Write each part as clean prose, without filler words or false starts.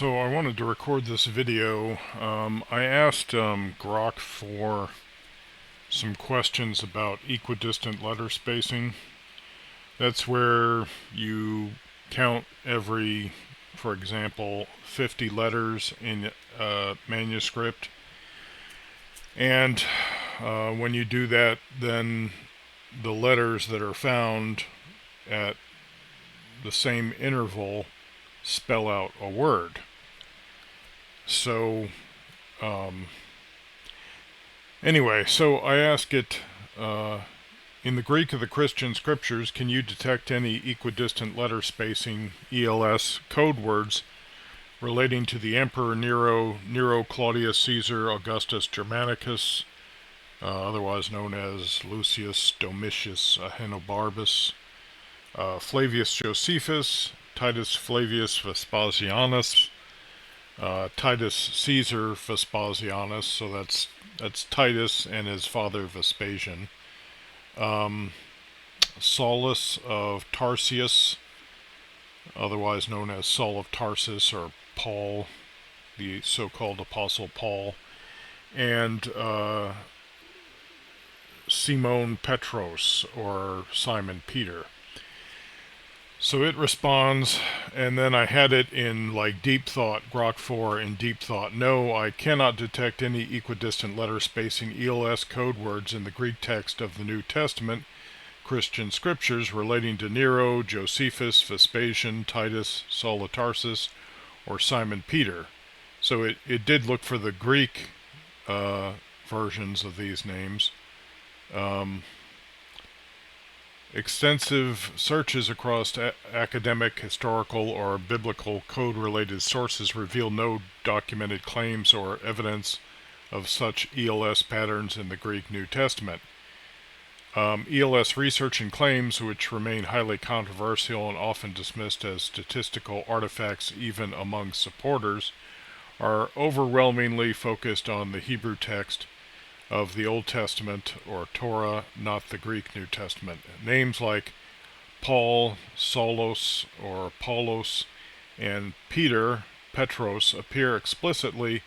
So I wanted to record this video. I asked GROK for some questions about equidistant letter spacing. That's where you count every, for example, 50 letters in a manuscript. And when you do that, then the letters that are found at the same interval spell out a word. So anyway, so I ask it, in the Greek of the Christian scriptures, can you detect any equidistant letter spacing, ELS, code words relating to the Emperor Nero, Nero Claudius Caesar Augustus Germanicus, otherwise known as Lucius Domitius Ahenobarbus, Flavius Josephus, Titus Flavius Vespasianus, Titus Caesar Vespasianus, so that's Titus and his father Vespasian. Saulus of Tarsus, otherwise known as Saul of Tarsus, or Paul, the so-called Apostle Paul, and Simon Petros, or Simon Peter. So it responds, and then I had it in like Deep Thought, GROK 4 in Deep Thought. No, I cannot detect any equidistant letter spacing ELS code words in the Greek text of the New Testament Christian scriptures relating to Nero, Josephus, Vespasian, Titus, Saul of Tarsus, or Simon Peter. So it did look for the Greek versions of these names. Extensive searches across academic, historical, or biblical code-related sources reveal no documented claims or evidence of such ELS patterns in the Greek New Testament. ELS research and claims, which remain highly controversial and often dismissed as statistical artifacts even among supporters, are overwhelmingly focused on the Hebrew text of the Old Testament, or Torah, not the Greek New Testament. Names like Paul, Saulos, or Paulos, and Peter, Petros, appear explicitly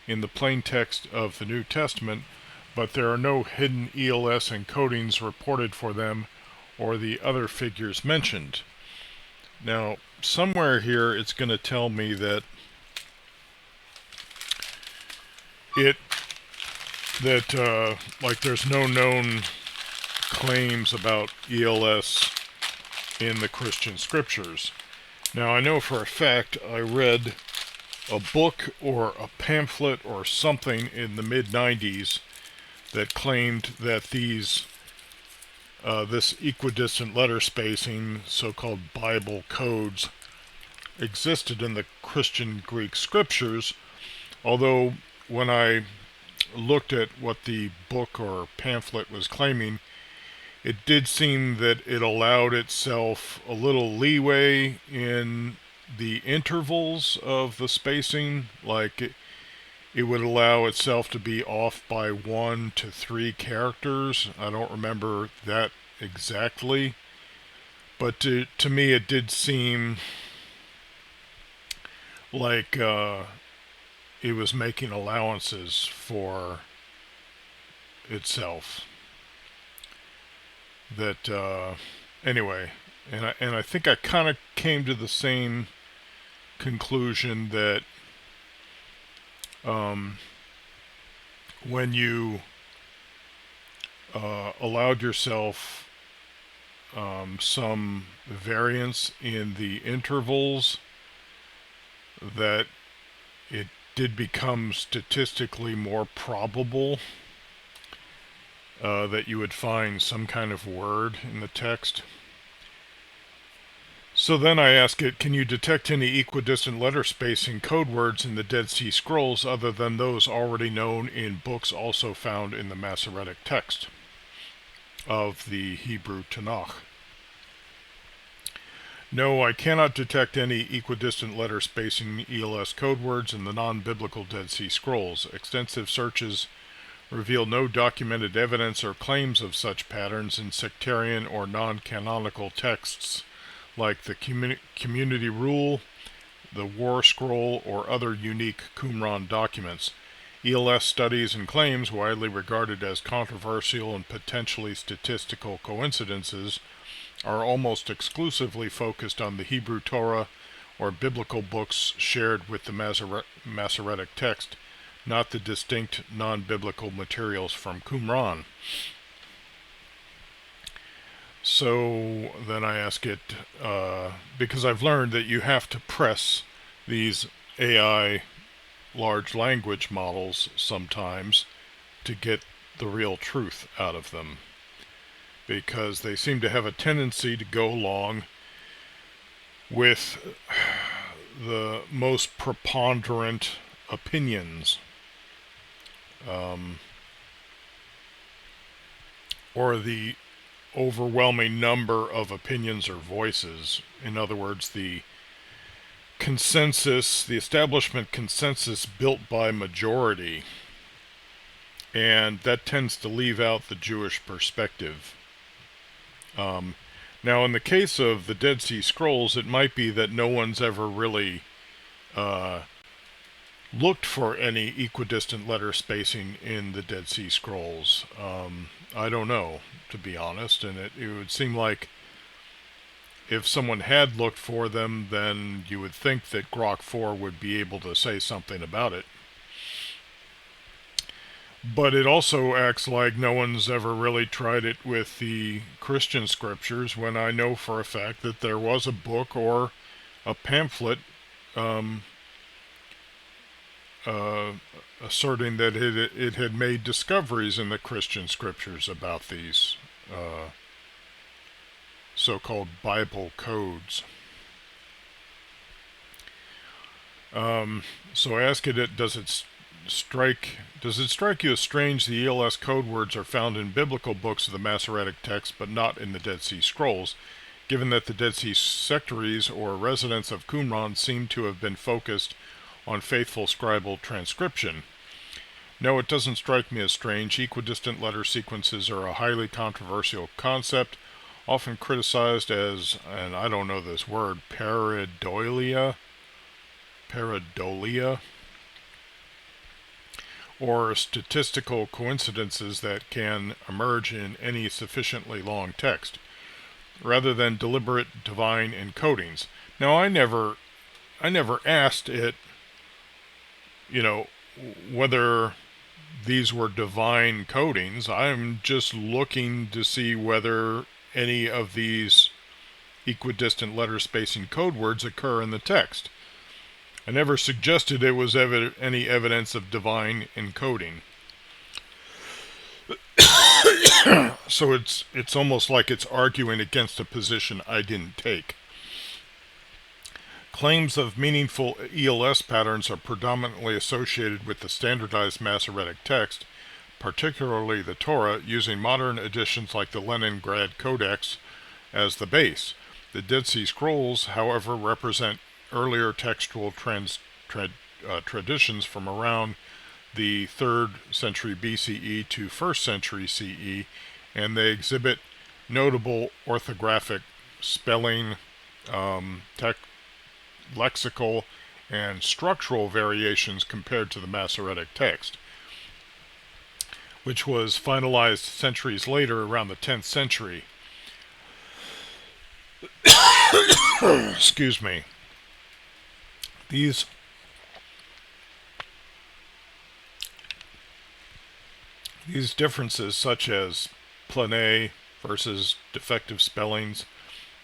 in the plain text of the New Testament, but there are no hidden ELS encodings reported for them or the other figures mentioned. Now, somewhere here it's going to tell me that like there's no known claims about ELS in the Christian scriptures. Now I know for a fact I read a book or a pamphlet or something in the mid-90s that claimed that this equidistant letter spacing, so-called Bible codes, existed in the Christian Greek scriptures, although when I looked at what the book or pamphlet was claiming, it did seem that it allowed itself a little leeway in the intervals of the spacing, like it would allow itself to be off by 1 to 3 characters. I don't remember that exactly, but to me it did seem like it was making allowances for itself. That anyway, and I think I kind of came to the same conclusion that when you allowed yourself some variance in the intervals, that it did become statistically more probable that you would find some kind of word in the text. So then I ask it, can you detect any equidistant letter spacing code words in the Dead Sea Scrolls other than those already known in books also found in the Masoretic text of the Hebrew Tanakh? No, I cannot detect any equidistant letter spacing ELS code words in the non-biblical Dead Sea Scrolls. Extensive searches reveal no documented evidence or claims of such patterns in sectarian or non-canonical texts like the community rule, the War Scroll, or other unique Qumran documents. ELS studies and claims, widely regarded as controversial and potentially statistical coincidences, are almost exclusively focused on the Hebrew Torah or biblical books shared with the Masoretic text, not the distinct non-biblical materials from Qumran. So then I ask it, because I've learned that you have to press these AI large language models sometimes to get the real truth out of them, because they seem to have a tendency to go along with the most preponderant opinions, or the overwhelming number of opinions or voices. In other words, the consensus, the establishment consensus built by majority, and that tends to leave out the Jewish perspective. Now, in the case of the Dead Sea Scrolls, it might be that no one's ever really looked for any equidistant letter spacing in the Dead Sea Scrolls. I don't know, to be honest, and it would seem like if someone had looked for them, then you would think that GROK 4 would be able to say something about it. But it also acts like no one's ever really tried it with the Christian scriptures, when I know for a fact that there was a book or a pamphlet asserting that it had made discoveries in the Christian scriptures about these so-called Bible codes. So I ask it, does it strike you as strange the ELS code words are found in biblical books of the Masoretic text but not in the Dead Sea Scrolls, given that the Dead Sea sectaries or residents of Qumran seem to have been focused on faithful scribal transcription? No, it doesn't strike me as strange. Equidistant letter sequences are a highly controversial concept, often criticized as, and I don't know this word, pareidolia, or statistical coincidences that can emerge in any sufficiently long text, rather than deliberate divine encodings. Now, I never asked it, whether these were divine codings. I'm just looking to see whether any of these equidistant letter spacing code words occur in the text. I never suggested it was any evidence of divine encoding. So it's almost like it's arguing against a position I didn't take. Claims of meaningful ELS patterns are predominantly associated with the standardized Masoretic text, particularly the Torah, using modern editions like the Leningrad Codex as the base. The Dead Sea Scrolls, however, represent earlier textual traditions from around the 3rd century BCE to 1st century CE, and they exhibit notable orthographic, spelling, lexical, and structural variations compared to the Masoretic text, which was finalized centuries later, around the 10th century. Excuse me. These differences, such as plané versus defective spellings,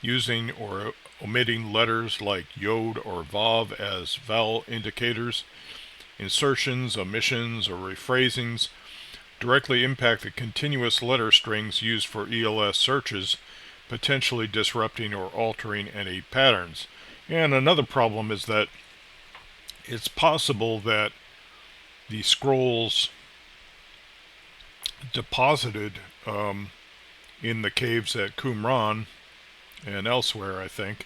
using or omitting letters like yod or vav as vowel indicators, insertions, omissions, or rephrasings, directly impact the continuous letter strings used for ELS searches, potentially disrupting or altering any patterns. And another problem is that it's possible that the scrolls deposited in the caves at Qumran and elsewhere, I think,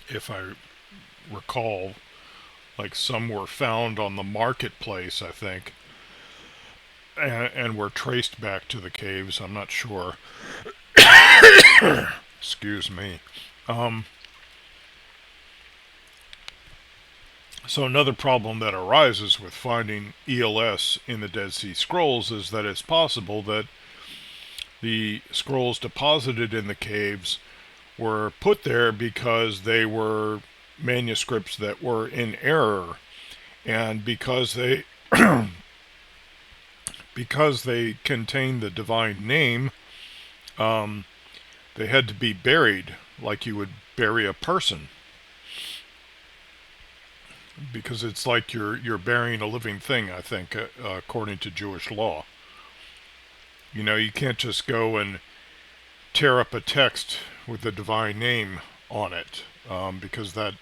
if I recall, like some were found on the marketplace, I think, and were traced back to the caves. I'm not sure. Excuse me. So another problem that arises with finding ELS in the Dead Sea Scrolls is that it's possible that the scrolls deposited in the caves were put there because they were manuscripts that were in error, and because they because they contained the divine name, they had to be buried like you would bury a person, because it's like you're burying a living thing, I think, according to Jewish law. You know, you can't just go and tear up a text with the divine name on it, because that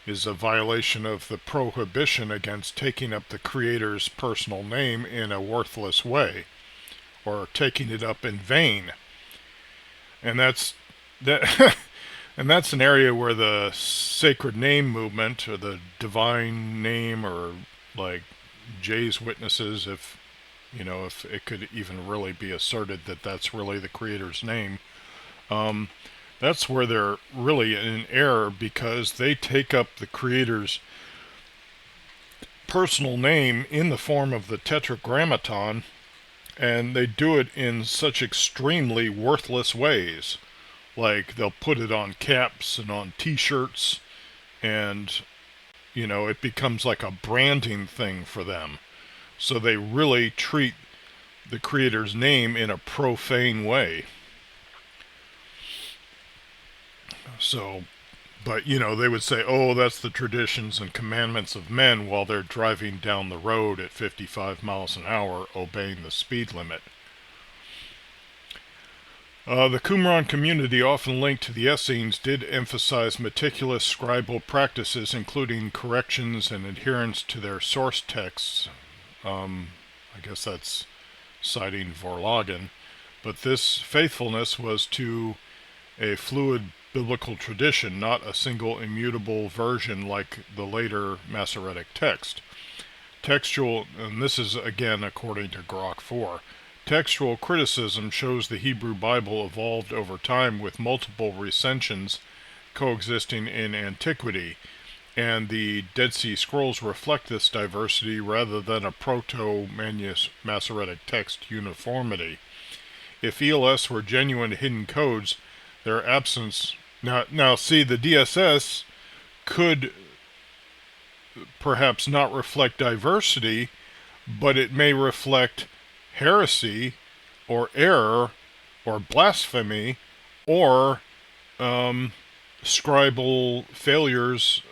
is a violation of the prohibition against taking up the Creator's personal name in a worthless way, or taking it up in vain. And that's that. And that's an area where the sacred name movement, or the divine name, or like Jay's Witnesses, if it could even really be asserted that that's really the Creator's name, that's where they're really in error, because they take up the Creator's personal name in the form of the Tetragrammaton, and they do it in such extremely worthless ways. Like, they'll put it on caps and on t-shirts, and, it becomes like a branding thing for them. So they really treat the Creator's name in a profane way. So, but, they would say, oh, that's the traditions and commandments of men, while they're driving down the road at 55 miles an hour, obeying the speed limit. The Qumran community, often linked to the Essenes, did emphasize meticulous scribal practices, including corrections and adherence to their source texts. I guess that's citing Vorlagen. But this faithfulness was to a fluid biblical tradition, not a single immutable version like the later Masoretic text. Textual, and this is again according to GROK 4, textual criticism shows the Hebrew Bible evolved over time with multiple recensions coexisting in antiquity, and the Dead Sea Scrolls reflect this diversity rather than a proto-Masoretic text uniformity. If ELS were genuine hidden codes, their absence... Now see, the DSS could perhaps not reflect diversity, but it may reflect heresy, or error, or blasphemy, or scribal failures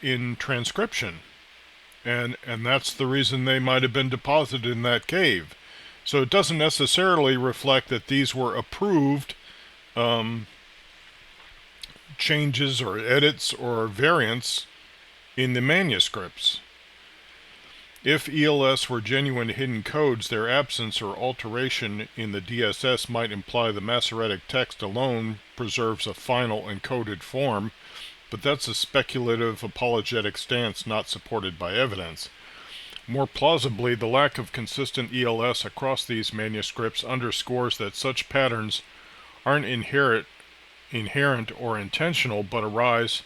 in transcription. And that's the reason they might have been deposited in that cave. So it doesn't necessarily reflect that these were approved changes or edits or variants in the manuscripts. If ELS were genuine hidden codes, their absence or alteration in the DSS might imply the Masoretic text alone preserves a final encoded form, but that's a speculative apologetic stance not supported by evidence. More plausibly, the lack of consistent ELS across these manuscripts underscores that such patterns aren't inherent or intentional, but arise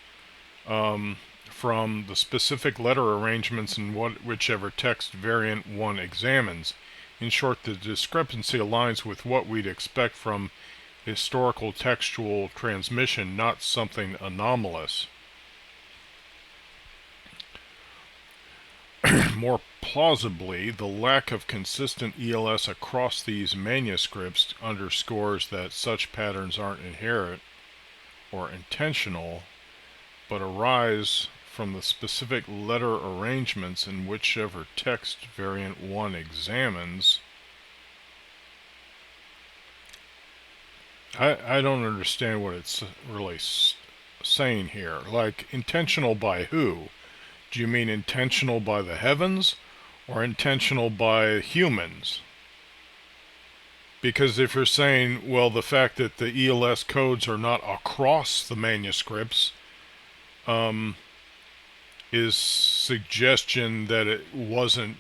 from the specific letter arrangements in whichever text variant one examines. In short, the discrepancy aligns with what we'd expect from historical textual transmission, not something anomalous. More plausibly, the lack of consistent ELS across these manuscripts underscores that such patterns aren't inherent or intentional, but arise from the specific letter arrangements in whichever text variant one examines. I don't understand what it's really saying here. Like, intentional by who? Do you mean intentional by the heavens, or intentional by humans? Because if you're saying, well, the fact that the ELS codes are not across the manuscripts is suggestion that it wasn't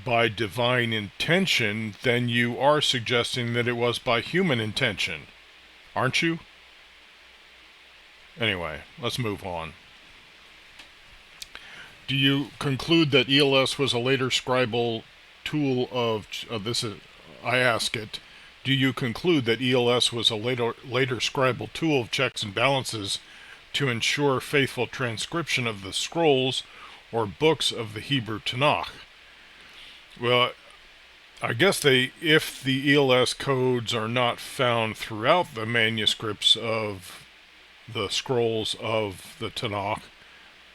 by divine intention, then you are suggesting that it was by human intention, aren't you? Anyway, let's move on. Do you conclude that ELS was a later scribal tool of this is I ask it. Do you conclude that ELS was a later scribal tool of checks and balances to ensure faithful transcription of the scrolls or books of the Hebrew Tanakh? Well, I guess if the ELS codes are not found throughout the manuscripts of the scrolls of the Tanakh,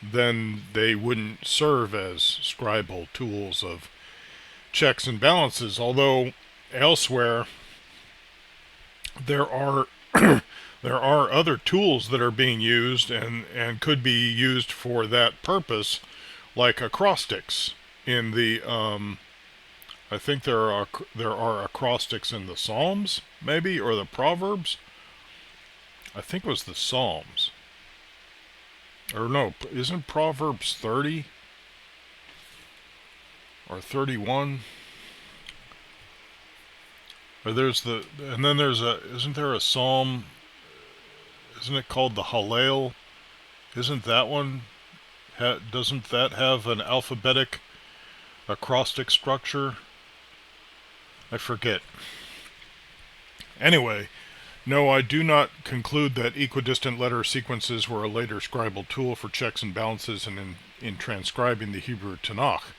then they wouldn't serve as scribal tools of checks and balances. Although elsewhere there are there are other tools that are being used and could be used for that purpose, like acrostics in the I think there are acrostics in the Psalms, maybe, or the Proverbs. I think it was the Psalms. Or no, isn't Proverbs 30 or 31? Or and then isn't there a Psalm, isn't it called the Hallel? Isn't that one, doesn't that have an alphabetic acrostic structure? I forget. Anyway, no, I do not conclude that equidistant letter sequences were a later scribal tool for checks and balances and in transcribing the Hebrew Tanakh.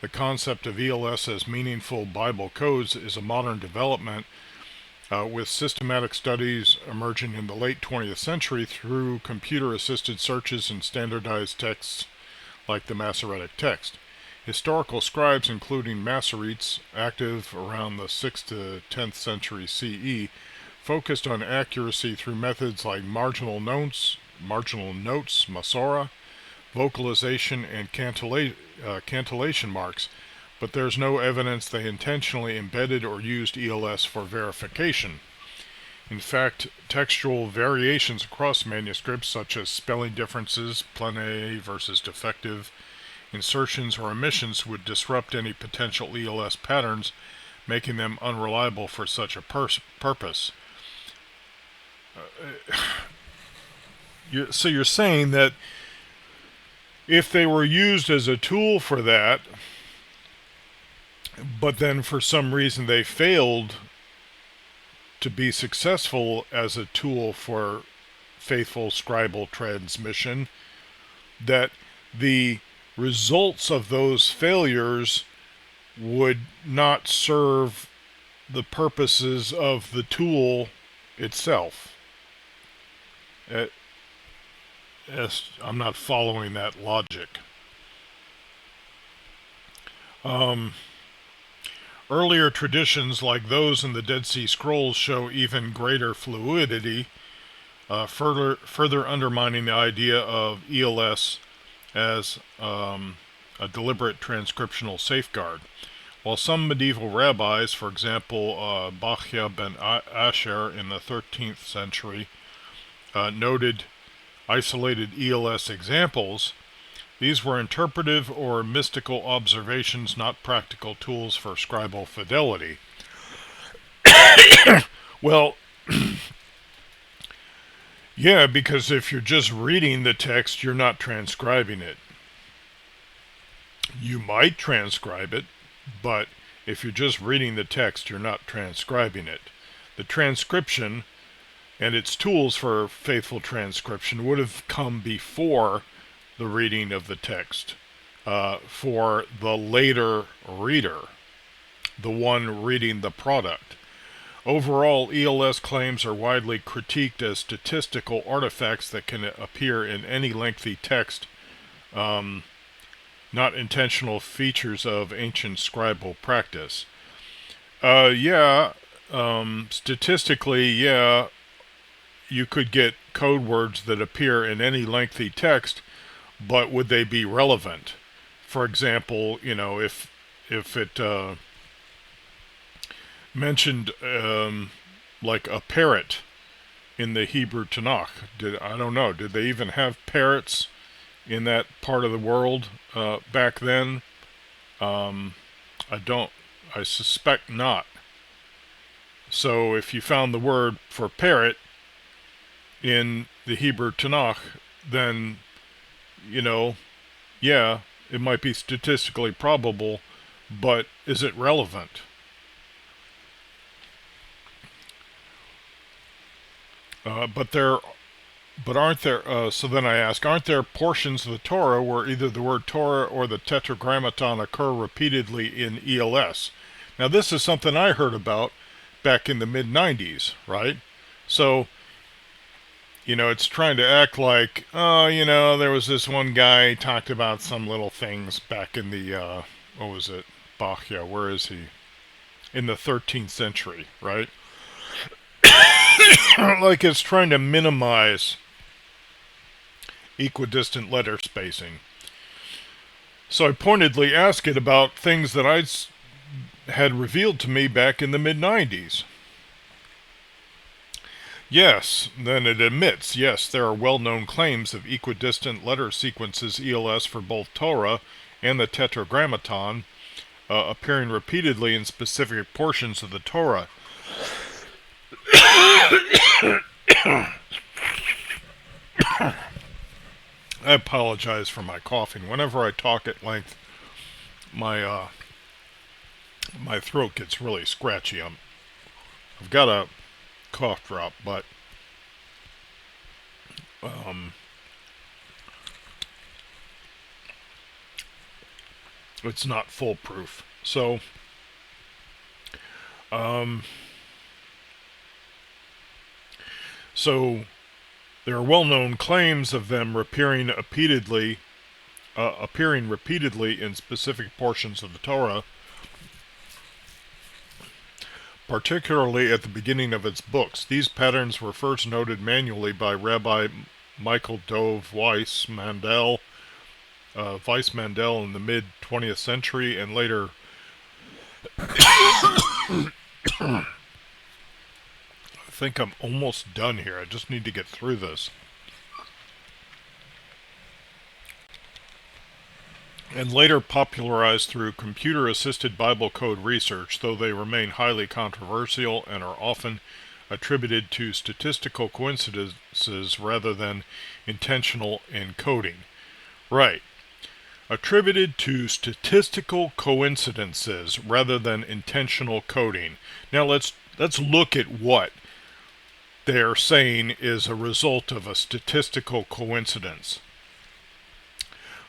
The concept of ELS as meaningful Bible codes is a modern development, with systematic studies emerging in the late 20th century through computer-assisted searches and standardized texts like the Masoretic text. Historical scribes, including Masoretes, active around the 6th to 10th century CE, focused on accuracy through methods like marginal notes, Masora, vocalization, and cantillation marks, but there's no evidence they intentionally embedded or used ELS for verification. In fact, textual variations across manuscripts, such as spelling differences, plein versus defective, insertions or omissions, would disrupt any potential ELS patterns, making them unreliable for such a purpose. So you're saying that if they were used as a tool for that, but then for some reason they failed to be successful as a tool for faithful scribal transmission, that the results of those failures would not serve the purposes of the tool itself. I'm not following that logic. Earlier traditions, like those in the Dead Sea Scrolls, show even greater fluidity, further undermining the idea of ELS as a deliberate transcriptional safeguard. While some medieval rabbis, for example Bachya ben Asher in the 13th century, noted isolated ELS examples, these were interpretive or mystical observations, not practical tools for scribal fidelity. Well, yeah, because if you're just reading the text, you're not transcribing it. You might transcribe it, but if you're just reading the text, you're not transcribing it. The transcription and its tools for faithful transcription would have come before the reading of the text, for the later reader, the one reading the product. Overall, ELS claims are widely critiqued as statistical artifacts that can appear in any lengthy text, not intentional features of ancient scribal practice. Statistically, yeah, you could get code words that appear in any lengthy text, but would they be relevant? For example, if it mentioned like a parrot in the Hebrew Tanakh, I don't know, did they even have parrots in that part of the world back then? I suspect not. So if you found the word for parrot in the Hebrew Tanakh, then, yeah, It might be statistically probable, but is it relevant? But aren't there? So then I ask, aren't there portions of the Torah where either the word Torah or the Tetragrammaton occur repeatedly in ELS? Now this is something I heard about back in the mid '90s, right? So it's trying to act like, oh, there was this one guy talked about some little things back in the, what was it? Bachia, where is he? In the 13th century, right? Like it's trying to minimize equidistant letter spacing. So I pointedly asked it about things that I had revealed to me back in the mid '90s. Yes, then it admits, yes, there are well-known claims of equidistant letter sequences ELS for both Torah and the Tetragrammaton, appearing repeatedly in specific portions of the Torah. I apologize for my coughing. Whenever I talk at length, my throat gets really scratchy. I've got a cough drop, but it's not foolproof. So there are well-known claims of them appearing repeatedly in specific portions of the Torah, particularly at the beginning of its books. These patterns were first noted manually by Rabbi Michael Dov Weiss-Mandel in the mid-20th century, and later I think I'm almost done here. I just need to get through this. And later popularized through computer-assisted Bible code research, though they remain highly controversial and are often attributed to statistical coincidences rather than intentional encoding. Right. Attributed to statistical coincidences rather than intentional coding. Now let's look at what they're saying is a result of a statistical coincidence.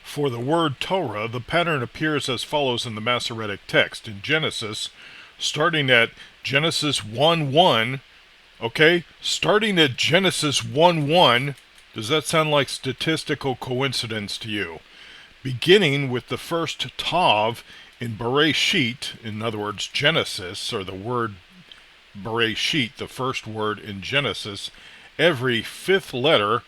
For the word Torah, the pattern appears as follows in the Masoretic text. In Genesis, starting at Genesis 1:1, okay? Starting at Genesis 1:1, does that sound like statistical coincidence to you? Beginning with the first Tav in Bereshit, in other words, Genesis, or the word Bereshit, the first word in Genesis, every fifth letter,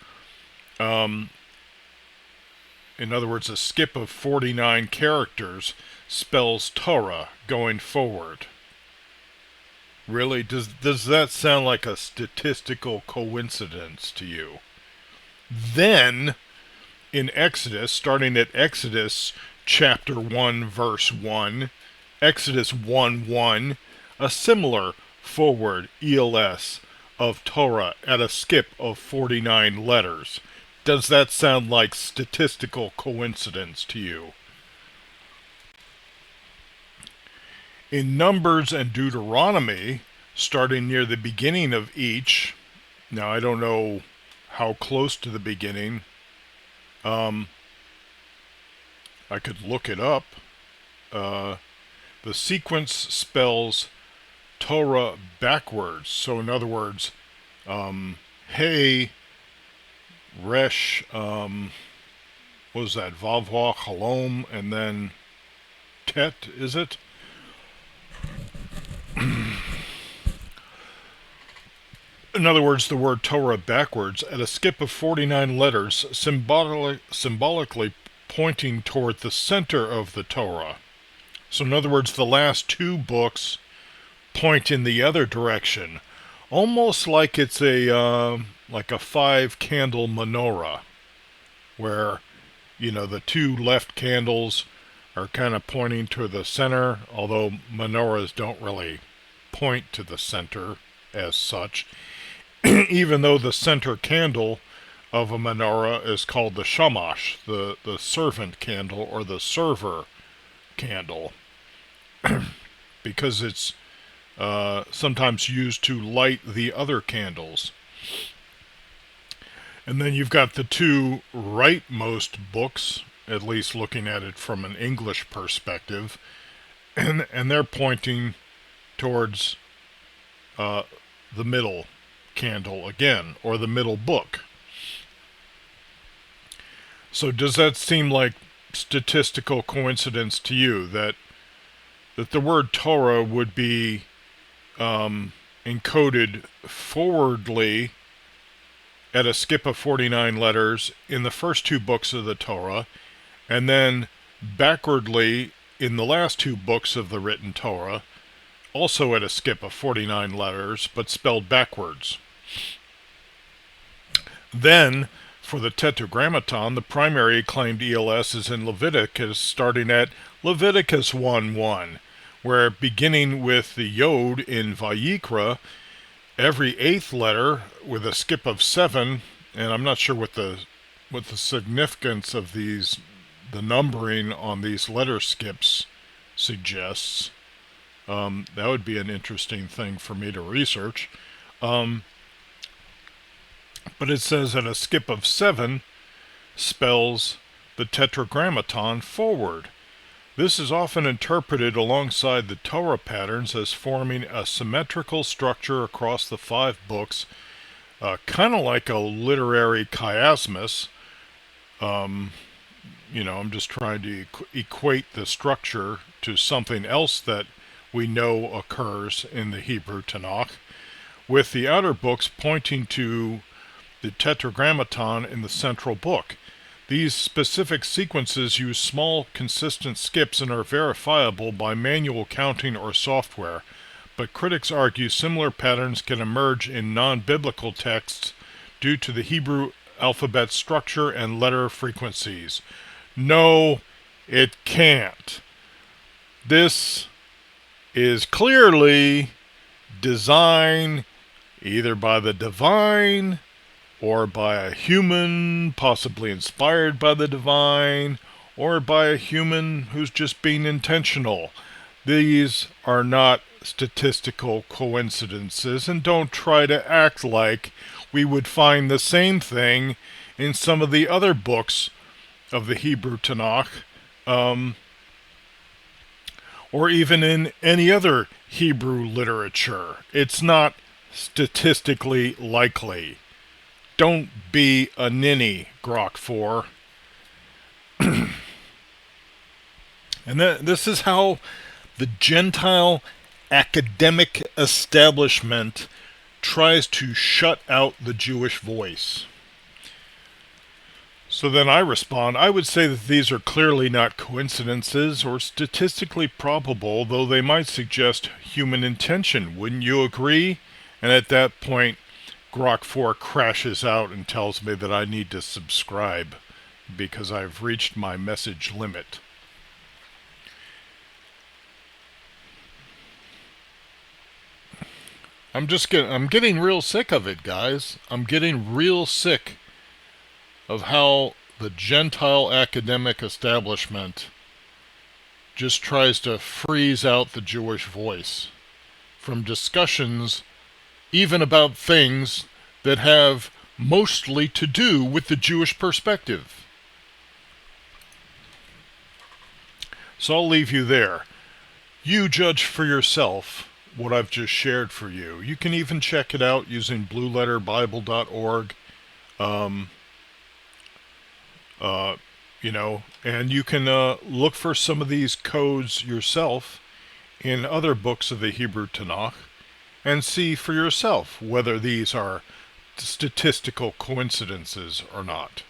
in other words, a skip of 49 characters, spells Torah going forward. Really? Does that sound like a statistical coincidence to you? Then, in Exodus, starting at Exodus chapter 1, verse 1, Exodus 1:1, a similar forward ELS of Torah at a skip of 49 letters. Does that sound like statistical coincidence to you? In Numbers and Deuteronomy, starting near the beginning of each, now I don't know how close to the beginning, I could look it up. The sequence spells Torah backwards. So in other words, hey, Resh, what was that? Vavwa, Halom, and then Tet, is it? In other words, the word Torah backwards at a skip of 49 letters, symbolically pointing toward the center of the Torah. So in other words, the last two books point in the other direction, almost like it's a 5-candle menorah, where the two left candles are kind of pointing to the center, although menorahs don't really point to the center as such, even though the center candle of a menorah is called the shamash, the servant candle or the server candle, because it's sometimes used to light the other candles. And then you've got the two rightmost books, at least looking at it from an English perspective, and they're pointing towards the middle candle again, or the middle book. So does that seem like statistical coincidence to you that the word Torah would be encoded forwardly at a skip of 49 letters in the first two books of the Torah, and then backwardly in the last two books of the written Torah, also at a skip of 49 letters, but spelled backwards? Then, for the Tetragrammaton, the primary claimed ELS is in Leviticus, starting at Leviticus 1:1, where beginning with the Yod in Vayikra, every eighth letter with a skip of 7, and I'm not sure what the significance of the numbering on these letter skips suggests. That would be an interesting thing for me to research. But it says that a skip of 7 spells the Tetragrammaton forward. This is often interpreted alongside the Torah patterns as forming a symmetrical structure across the 5 books, kind of like a literary chiasmus. I'm just trying to equate the structure to something else that we know occurs in the Hebrew Tanakh, with the outer books pointing to the Tetragrammaton in the central book. These specific sequences use small, consistent skips and are verifiable by manual counting or software, but critics argue similar patterns can emerge in non-biblical texts due to the Hebrew alphabet structure and letter frequencies. No, it can't. This is clearly designed either by the divine or by a human, possibly inspired by the divine, or by a human who's just being intentional. These are not statistical coincidences, and don't try to act like we would find the same thing in some of the other books of the Hebrew Tanakh, or even in any other Hebrew literature. It's not statistically likely. Don't be a ninny, GROK 4. And this is how the Gentile academic establishment tries to shut out the Jewish voice. So then I respond, I would say that these are clearly not coincidences or statistically probable, though they might suggest human intention. Wouldn't you agree? And at that point, GROK 4 crashes out and tells me that I need to subscribe because I've reached my message limit. I'm getting real sick of it, guys. I'm getting real sick of how the Gentile academic establishment just tries to freeze out the Jewish voice from discussions even about things that have mostly to do with the Jewish perspective. So I'll leave you there. You judge for yourself what I've just shared for you. You can even check it out using blueletterbible.org. And you can look for some of these codes yourself in other books of the Hebrew Tanakh and see for yourself whether these are statistical coincidences or not.